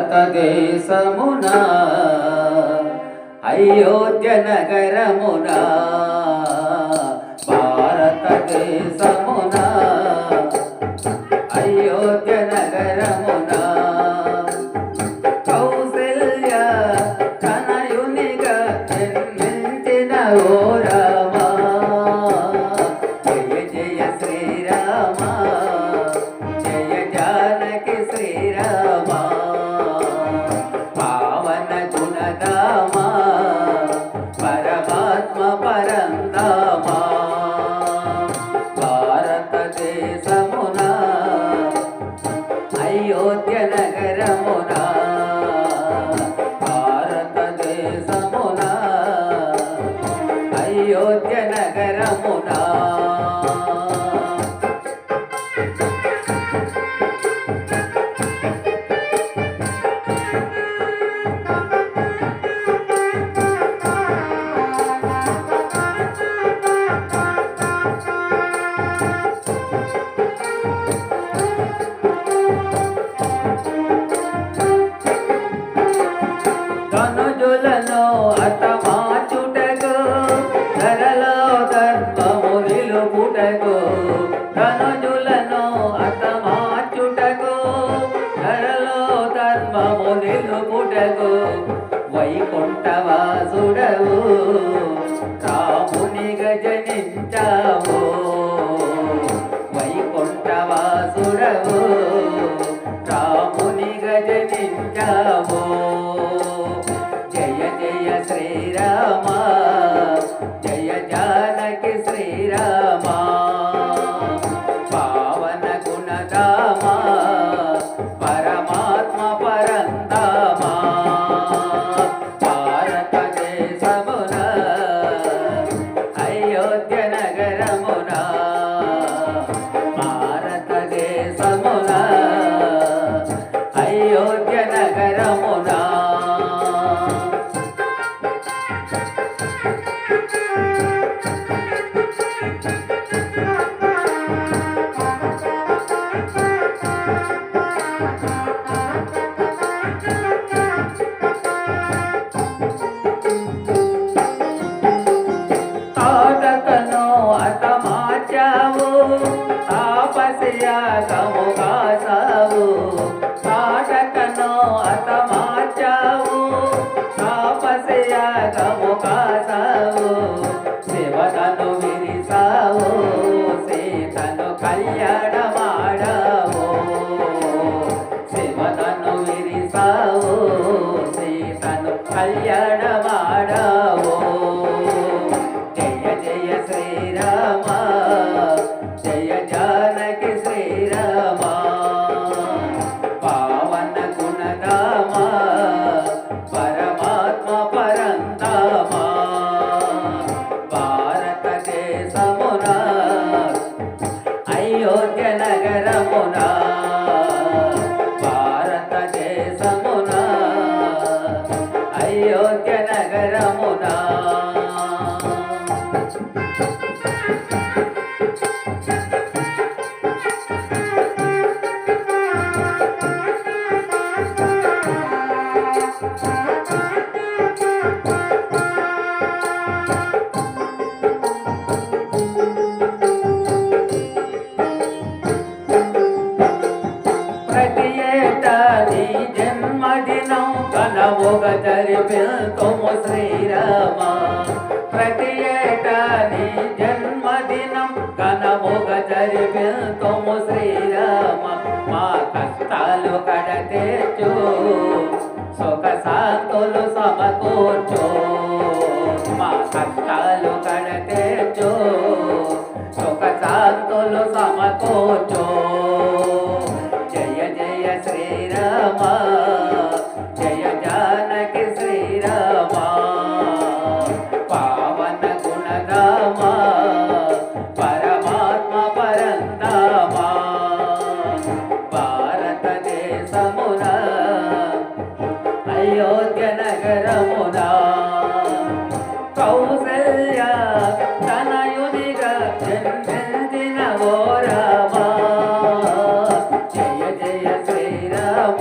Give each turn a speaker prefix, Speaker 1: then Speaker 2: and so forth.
Speaker 1: భారతదేశమున అయోధ్య నగరమున భారతదేశమున అయోధ్య నగరమున కౌసల్య తనయునిగా జన్మించిన ఓ రామా జయ జయ శ్రీరామ జయ జానకి శ్రీరామ పావన గుణధామ పరమాత్మ పరంధామ భారతదేశమున అయోధ్య నగరమున భారతదేశమున అయోధ్య నగరమున ధనుజులను హతమార్చుటకు ధరలో ధర్మము నిలుపుటకు ధనుజులను హతమార్చుటకు ధరలో ధర్మము నిలుపుటకు వైకుంఠవాసుడవు రామునిగా జనించావు వైకుంఠవాసుడవు రామునిగా జనించావు జయ జయ శ్రీరామ జయ జానకి శ్రీరామ పావన గుణధామ పరమాత్మ పరంధామ భారతదేశమున అయోధ్య నగరమున భారతదేశమున అయోధ్య నగరమున తాటకను హతమార్చావు తాపస్యాగము కాసావు తాటకను హతమార్చావు తాపస్యాగము కాసావు శివతను విరిసావు సీతను కళ్యాణమాడావు శివతను విరిసావు సీతను కళ్యాణమాడావు జయ జయ శ్రీరామ జయ జానకి శ్రీరామ పావన గుణధామ పరమాత్మ పరంధామ భారతదేశమున అయోధ్య నగరమున భారతదేశమున అయోధ్య నగరమున ప్రతి ఏటా నీ జన్మదినం ఘనముగా జరిపింతుము శ్రీరామ ప్రతి ఏటా నీ జన్మదినం ఘనముగా జరిపింతుము శ్రీరామ మా కష్టాలు కడతేర్చు సుఖ శాంతులు సమకూర్చు మా కష్టాలు కడతేర్చు సుఖ శాంతులు సమకూర్చు జయ జయ శ్రీరామ జయ జానకి శ్రీరామ పావన గుణధామ పరమాత్మ పరంధామ భారతదేశమున అయోధ్య నగరమున కౌసల్య తనయునిగా జన్మించిన ఓ రామ జయ జయ శ్రీరామ